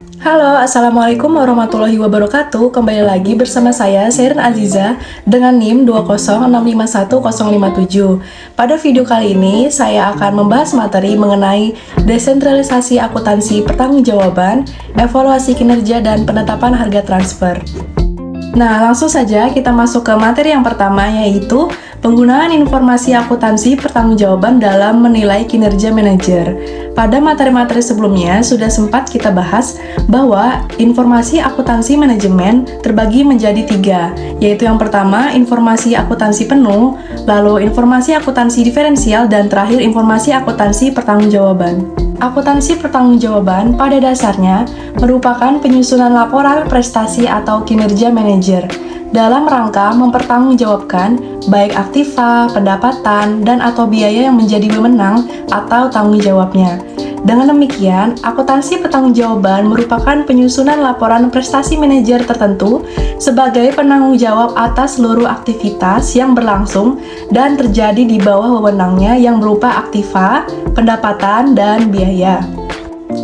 Halo, Assalamualaikum warahmatullahi wabarakatuh. Kembali lagi bersama saya, Sherin Aziza, dengan NIM 206510057. Pada video kali ini, saya akan membahas materi mengenai desentralisasi akuntansi pertanggungjawaban, evaluasi kinerja, dan penetapan harga transfer. Nah, langsung saja kita masuk ke materi yang pertama, yaitu penggunaan informasi akuntansi pertanggungjawaban dalam menilai kinerja manajer. Pada materi-materi sebelumnya sudah sempat kita bahas bahwa informasi akuntansi manajemen terbagi menjadi 3, yaitu yang pertama informasi akuntansi penuh, lalu informasi akuntansi diferensial, dan terakhir informasi akuntansi pertanggungjawaban. Akuntansi pertanggungjawaban pada dasarnya merupakan penyusunan laporan prestasi atau kinerja manajer dalam rangka mempertanggungjawabkan baik aktiva, pendapatan, dan atau biaya yang menjadi wewenang atau tanggung jawabnya. Dengan demikian, akuntansi pertanggungjawaban merupakan penyusunan laporan prestasi manajer tertentu sebagai penanggung jawab atas seluruh aktivitas yang berlangsung dan terjadi di bawah wewenangnya yang berupa aktiva, pendapatan, dan biaya.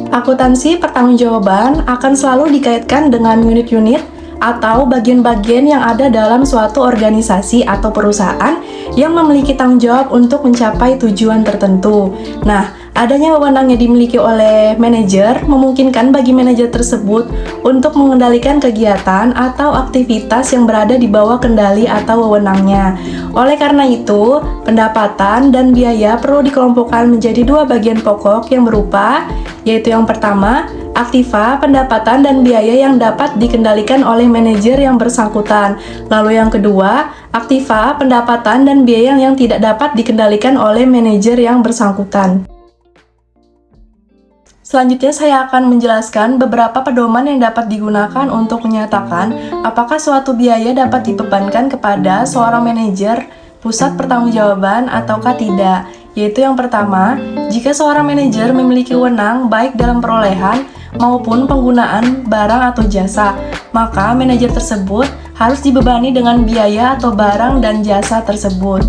Akuntansi pertanggungjawaban akan selalu dikaitkan dengan unit-unit atau bagian-bagian yang ada dalam suatu organisasi atau perusahaan yang memiliki tanggung jawab untuk mencapai tujuan tertentu. Nah, adanya wewenang yang dimiliki oleh manajer memungkinkan bagi manajer tersebut untuk mengendalikan kegiatan atau aktivitas yang berada di bawah kendali atau wewenangnya. Oleh karena itu, pendapatan dan biaya perlu dikelompokkan menjadi 2 bagian pokok yang berupa, yaitu yang pertama, aktiva, pendapatan, dan biaya yang dapat dikendalikan oleh manajer yang bersangkutan. Lalu yang kedua, aktiva, pendapatan, dan biaya yang tidak dapat dikendalikan oleh manajer yang bersangkutan. Selanjutnya saya akan menjelaskan beberapa pedoman yang dapat digunakan untuk menyatakan apakah suatu biaya dapat dibebankan kepada seorang manajer pusat pertanggungjawaban ataukah tidak. Yaitu yang pertama, jika seorang manajer memiliki wewenang baik dalam perolehan maupun penggunaan barang atau jasa, maka manajer tersebut harus dibebani dengan biaya atau barang dan jasa tersebut.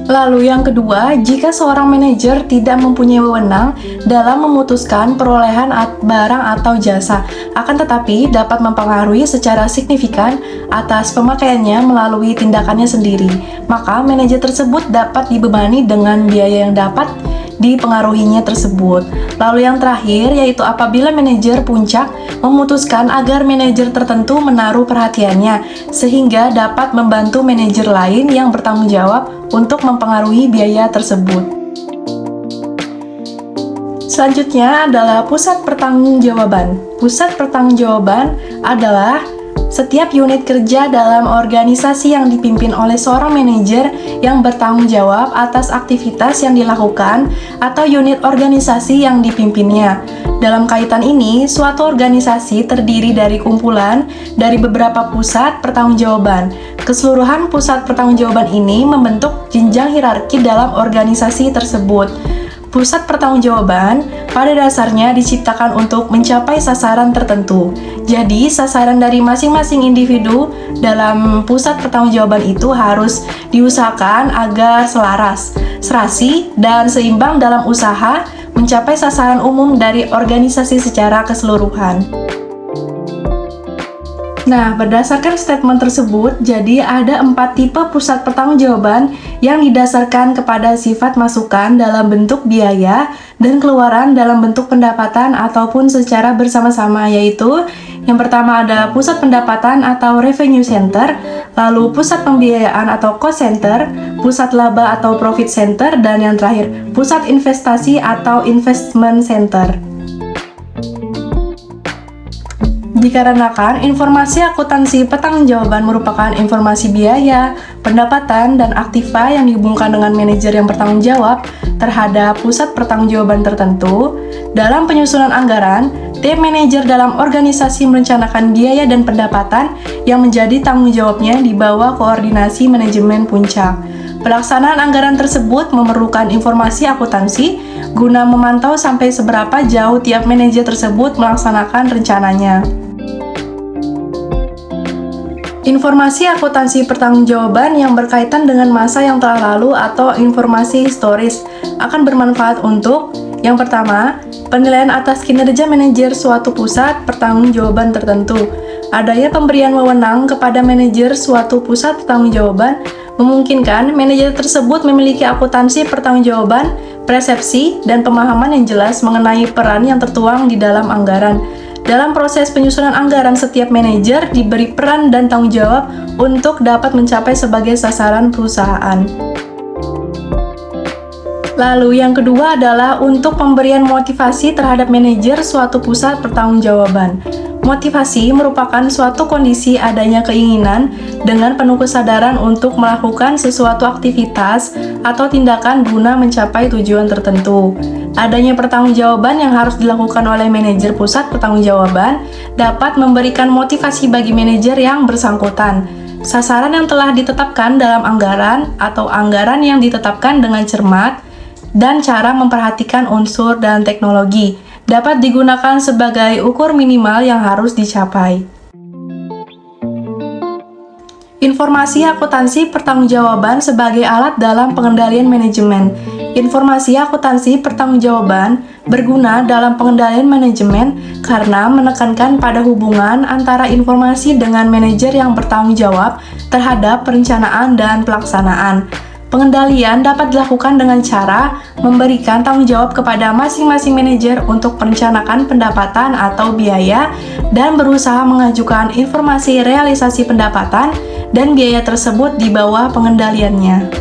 Lalu yang kedua, jika seorang manajer tidak mempunyai wewenang dalam memutuskan perolehan barang atau jasa, akan tetapi dapat mempengaruhi secara signifikan atas pemakaiannya melalui tindakannya sendiri, maka manajer tersebut dapat dibebani dengan biaya yang dapat dipengaruhinya tersebut. Lalu yang terakhir, yaitu apabila manajer puncak memutuskan agar manajer tertentu menaruh perhatiannya sehingga dapat membantu manajer lain yang bertanggung jawab untuk mempengaruhi biaya tersebut. Selanjutnya adalah pusat pertanggungjawaban. Pusat pertanggungjawaban adalah setiap unit kerja dalam organisasi yang dipimpin oleh seorang manajer yang bertanggung jawab atas aktivitas yang dilakukan atau unit organisasi yang dipimpinnya. Dalam kaitan ini, suatu organisasi terdiri dari kumpulan dari beberapa pusat pertanggungjawaban. Keseluruhan pusat pertanggungjawaban ini membentuk jenjang hierarki dalam organisasi tersebut. Pusat pertanggungjawaban pada dasarnya diciptakan untuk mencapai sasaran tertentu. Jadi, sasaran dari masing-masing individu dalam pusat pertanggungjawaban itu harus diusahakan agar selaras, serasi, dan seimbang dalam usaha mencapai sasaran umum dari organisasi secara keseluruhan. Nah, berdasarkan statement tersebut, jadi ada 4 tipe pusat pertanggungjawaban yang didasarkan kepada sifat masukan dalam bentuk biaya dan keluaran dalam bentuk pendapatan ataupun secara bersama-sama, yaitu yang pertama ada pusat pendapatan atau revenue center, lalu pusat pembiayaan atau cost center, pusat laba atau profit center, dan yang terakhir pusat investasi atau investment center. Dikarenakan informasi akuntansi pertanggungjawaban merupakan informasi biaya, pendapatan, dan aktiva yang dihubungkan dengan manajer yang bertanggung jawab terhadap pusat pertanggungjawaban tertentu, dalam penyusunan anggaran, tim manajer dalam organisasi merencanakan biaya dan pendapatan yang menjadi tanggung jawabnya di bawah koordinasi manajemen puncak. Pelaksanaan anggaran tersebut memerlukan informasi akuntansi guna memantau sampai seberapa jauh tiap manajer tersebut melaksanakan rencananya. Informasi akuntansi pertanggungjawaban yang berkaitan dengan masa yang telah lalu atau informasi historis akan bermanfaat untuk Yang pertama, penilaian atas kinerja manajer suatu pusat pertanggungjawaban tertentu. Adanya pemberian wewenang kepada manajer suatu pusat pertanggungjawaban memungkinkan manajer tersebut memiliki akuntansi pertanggungjawaban, persepsi, dan pemahaman yang jelas mengenai peran yang tertuang di dalam anggaran. Dalam proses penyusunan anggaran, setiap manajer diberi peran dan tanggung jawab untuk dapat mencapai sebagai sasaran perusahaan. Lalu yang kedua adalah untuk pemberian motivasi terhadap manajer suatu pusat pertanggungjawaban. Motivasi merupakan suatu kondisi adanya keinginan dengan penuh kesadaran untuk melakukan sesuatu aktivitas atau tindakan guna mencapai tujuan tertentu. Adanya pertanggungjawaban yang harus dilakukan oleh manajer pusat pertanggungjawaban dapat memberikan motivasi bagi manajer yang bersangkutan. Sasaran yang telah ditetapkan dalam anggaran atau anggaran yang ditetapkan dengan cermat dan cara memperhatikan unsur dan teknologi dapat digunakan sebagai ukur minimal yang harus dicapai. Informasi akuntansi pertanggungjawaban sebagai alat dalam pengendalian manajemen. Informasi akuntansi pertanggungjawaban berguna dalam pengendalian manajemen karena menekankan pada hubungan antara informasi dengan manajer yang bertanggung jawab terhadap perencanaan dan pelaksanaan. Pengendalian dapat dilakukan dengan cara memberikan tanggung jawab kepada masing-masing manajer untuk merencanakan pendapatan atau biaya dan berusaha mengajukan informasi realisasi pendapatan dan biaya tersebut di bawah pengendaliannya.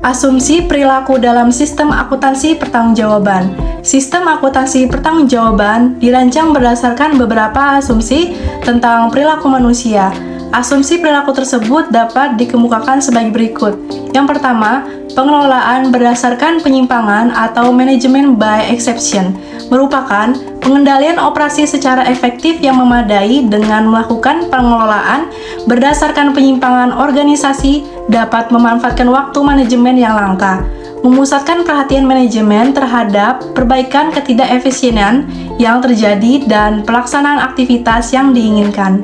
Asumsi perilaku dalam sistem akuntansi pertanggungjawaban. Sistem akuntansi pertanggungjawaban dirancang berdasarkan beberapa asumsi tentang perilaku manusia. Asumsi perilaku tersebut dapat dikemukakan sebagai berikut. Yang pertama, pengelolaan berdasarkan penyimpangan atau manajemen by exception merupakan pengendalian operasi secara efektif yang memadai dengan melakukan pengelolaan berdasarkan penyimpangan organisasi dapat memanfaatkan waktu manajemen yang langka, memusatkan perhatian manajemen terhadap perbaikan ketidakefisienan yang terjadi dan pelaksanaan aktivitas yang diinginkan.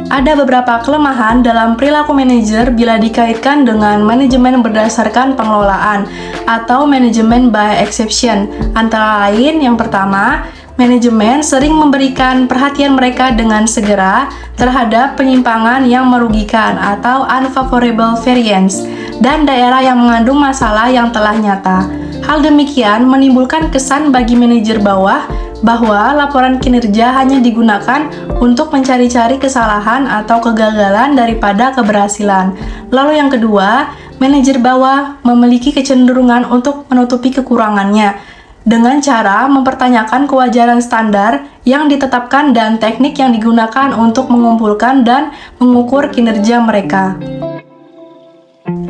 Ada beberapa kelemahan dalam perilaku manajer bila dikaitkan dengan manajemen berdasarkan pengelolaan atau manajemen by exception. Antara lain, yang pertama, manajemen sering memberikan perhatian mereka dengan segera terhadap penyimpangan yang merugikan atau unfavorable variance dan daerah yang mengandung masalah yang telah nyata. Hal demikian menimbulkan kesan bagi manajer bawah bahwa laporan kinerja hanya digunakan untuk mencari-cari kesalahan atau kegagalan daripada keberhasilan. Lalu yang kedua, manajer bawah memiliki kecenderungan untuk menutupi kekurangannya dengan cara mempertanyakan kewajaran standar yang ditetapkan dan teknik yang digunakan untuk mengumpulkan dan mengukur kinerja mereka.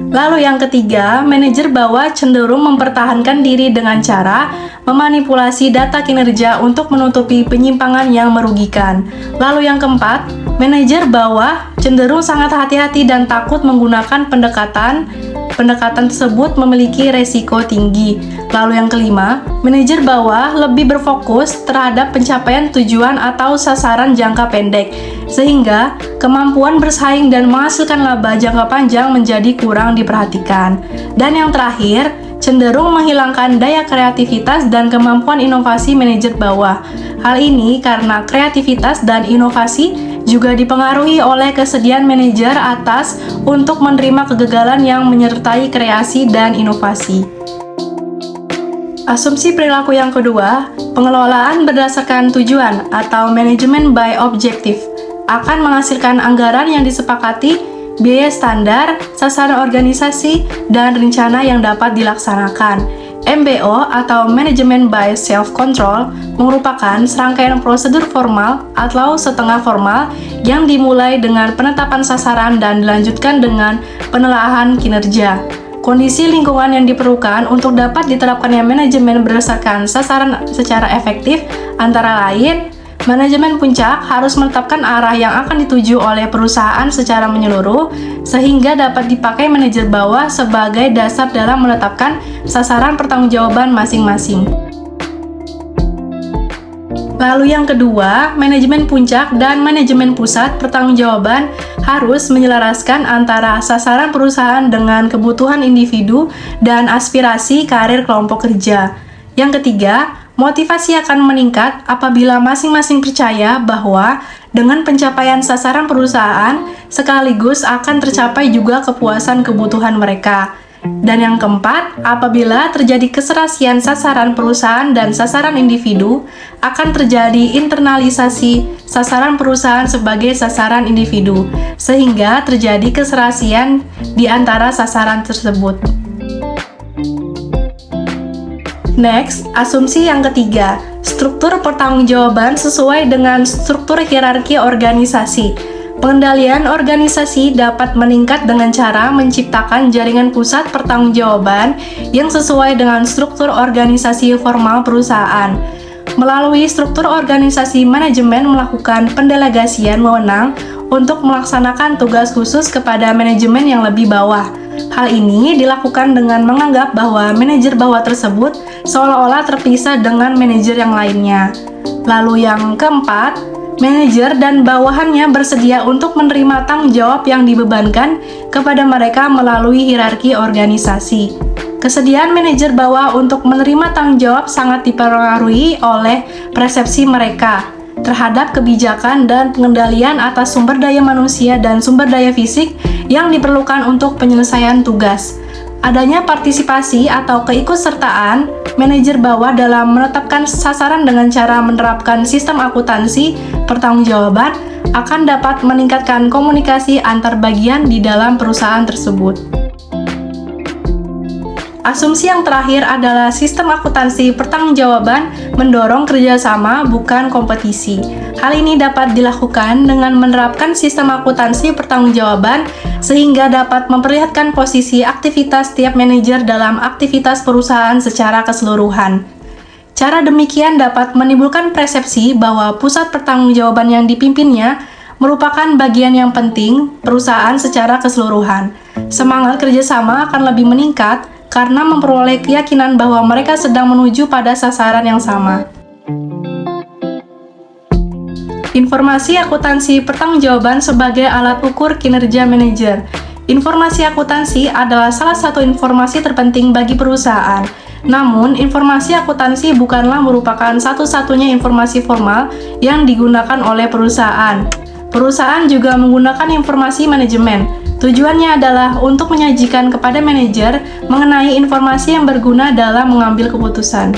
Lalu yang ketiga, manajer bawah cenderung mempertahankan diri dengan cara memanipulasi data kinerja untuk menutupi penyimpangan yang merugikan. Lalu yang keempat, manajer bawah cenderung sangat hati-hati dan takut menggunakan pendekatan tersebut memiliki resiko tinggi. Lalu yang kelima, manajer bawah lebih berfokus terhadap pencapaian tujuan atau sasaran jangka pendek, sehingga kemampuan bersaing dan menghasilkan laba jangka panjang menjadi kurang diperhatikan. Dan yang terakhir, cenderung menghilangkan daya kreativitas dan kemampuan inovasi manajer bawah. Hal ini karena kreativitas dan inovasi juga dipengaruhi oleh kesediaan manajer atas untuk menerima kegagalan yang menyertai kreasi dan inovasi. Asumsi perilaku yang kedua, pengelolaan berdasarkan tujuan atau manajemen by objective akan menghasilkan anggaran yang disepakati, biaya standar, sasaran organisasi, dan rencana yang dapat dilaksanakan. MBO atau Management by Self-Control merupakan serangkaian prosedur formal atau setengah formal yang dimulai dengan penetapan sasaran dan dilanjutkan dengan penelaahan kinerja. Kondisi lingkungan yang diperlukan untuk dapat diterapkannya manajemen berdasarkan sasaran secara efektif antara lain, manajemen puncak harus menetapkan arah yang akan dituju oleh perusahaan secara menyeluruh sehingga dapat dipakai manajer bawah sebagai dasar dalam menetapkan sasaran pertanggungjawaban masing-masing. Lalu yang kedua, manajemen puncak dan manajemen pusat pertanggungjawaban harus menyelaraskan antara sasaran perusahaan dengan kebutuhan individu dan aspirasi karir kelompok kerja. Yang ketiga, motivasi akan meningkat apabila masing-masing percaya bahwa dengan pencapaian sasaran perusahaan sekaligus akan tercapai juga kepuasan kebutuhan mereka. Dan yang keempat, apabila terjadi keserasian sasaran perusahaan dan sasaran individu, akan terjadi internalisasi sasaran perusahaan sebagai sasaran individu, sehingga terjadi keserasian di antara sasaran tersebut. Next, asumsi yang ketiga, struktur pertanggungjawaban sesuai dengan struktur hierarki organisasi. Pengendalian organisasi dapat meningkat dengan cara menciptakan jaringan pusat pertanggungjawaban yang sesuai dengan struktur organisasi formal perusahaan. Melalui struktur organisasi, manajemen melakukan pendelegasian wewenang untuk melaksanakan tugas khusus kepada manajemen yang lebih bawah. Hal ini dilakukan dengan menganggap bahwa manajer bawah tersebut seolah-olah terpisah dengan manajer yang lainnya. Lalu yang keempat, manajer dan bawahannya bersedia untuk menerima tanggung jawab yang dibebankan kepada mereka melalui hierarki organisasi. Kesediaan manajer bawah untuk menerima tanggung jawab sangat dipengaruhi oleh persepsi mereka terhadap kebijakan dan pengendalian atas sumber daya manusia dan sumber daya fisik yang diperlukan untuk penyelesaian tugas. Adanya partisipasi atau keikutsertaan manajer bawah dalam menetapkan sasaran dengan cara menerapkan sistem akuntansi pertanggungjawaban akan dapat meningkatkan komunikasi antar bagian di dalam perusahaan tersebut. Asumsi yang terakhir adalah sistem akuntansi pertanggungjawaban mendorong kerjasama, bukan kompetisi. Hal ini dapat dilakukan dengan menerapkan sistem akuntansi pertanggungjawaban sehingga dapat memperlihatkan posisi aktivitas tiap manajer dalam aktivitas perusahaan secara keseluruhan. Cara demikian dapat menimbulkan persepsi bahwa pusat pertanggungjawaban yang dipimpinnya merupakan bagian yang penting perusahaan secara keseluruhan. Semangat kerjasama akan lebih meningkat karena memperoleh keyakinan bahwa mereka sedang menuju pada sasaran yang sama. Informasi akuntansi pertanggungjawaban sebagai alat ukur kinerja manajer. Informasi akuntansi adalah salah satu informasi terpenting bagi perusahaan. Namun, informasi akuntansi bukanlah merupakan satu-satunya informasi formal yang digunakan oleh perusahaan. Perusahaan juga menggunakan informasi manajemen. Tujuannya adalah untuk menyajikan kepada manajer mengenai informasi yang berguna dalam mengambil keputusan.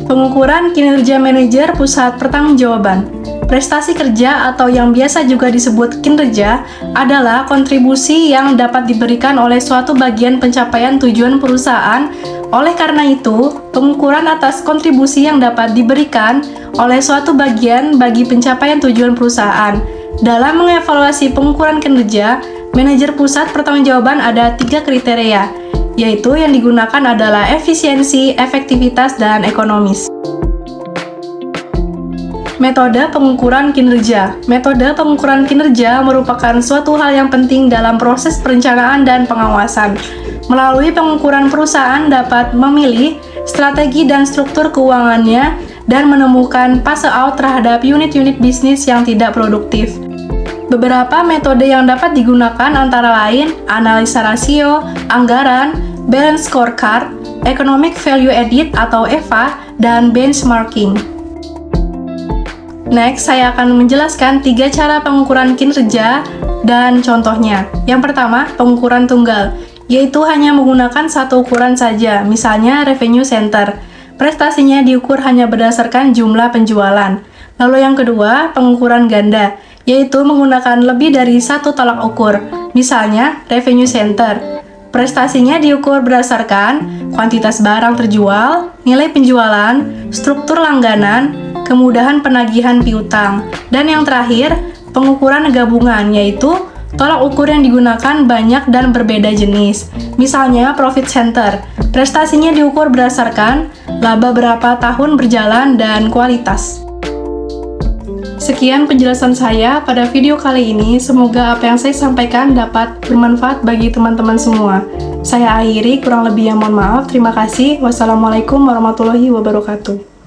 Pengukuran kinerja manajer pusat pertanggungjawaban. Prestasi kerja atau yang biasa juga disebut kinerja adalah kontribusi yang dapat diberikan oleh suatu bagian pencapaian tujuan perusahaan. Oleh karena itu, pengukuran atas kontribusi yang dapat diberikan oleh suatu bagian bagi pencapaian tujuan perusahaan. Dalam mengevaluasi pengukuran kinerja, manajer pusat pertanggungjawaban ada 3 kriteria, yaitu yang digunakan adalah efisiensi, efektivitas, dan ekonomis. Metode pengukuran kinerja. Metode pengukuran kinerja merupakan suatu hal yang penting dalam proses perencanaan dan pengawasan. Melalui pengukuran, perusahaan dapat memilih strategi dan struktur keuangannya dan menemukan phase out terhadap unit-unit bisnis yang tidak produktif. Beberapa metode yang dapat digunakan antara lain analisa rasio, anggaran, balance scorecard, economic value added atau EVA, dan benchmarking. Next, saya akan menjelaskan 3 cara pengukuran kinerja dan contohnya. Yang pertama, pengukuran tunggal, yaitu hanya menggunakan satu ukuran saja, misalnya revenue center. Prestasinya diukur hanya berdasarkan jumlah penjualan. Lalu yang kedua, pengukuran ganda, yaitu menggunakan lebih dari satu tolak ukur, misalnya revenue center. Prestasinya diukur berdasarkan kuantitas barang terjual, nilai penjualan, struktur langganan, kemudahan penagihan piutang. Dan yang terakhir, pengukuran gabungan, yaitu tolak ukur yang digunakan banyak dan berbeda jenis. Misalnya profit center, prestasinya diukur berdasarkan laba berapa tahun berjalan dan kualitas. Sekian penjelasan saya pada video kali ini. Semoga apa yang saya sampaikan dapat bermanfaat bagi teman-teman semua. Saya akhiri, kurang lebih yang mohon maaf. Terima kasih. Wassalamualaikum warahmatullahi wabarakatuh.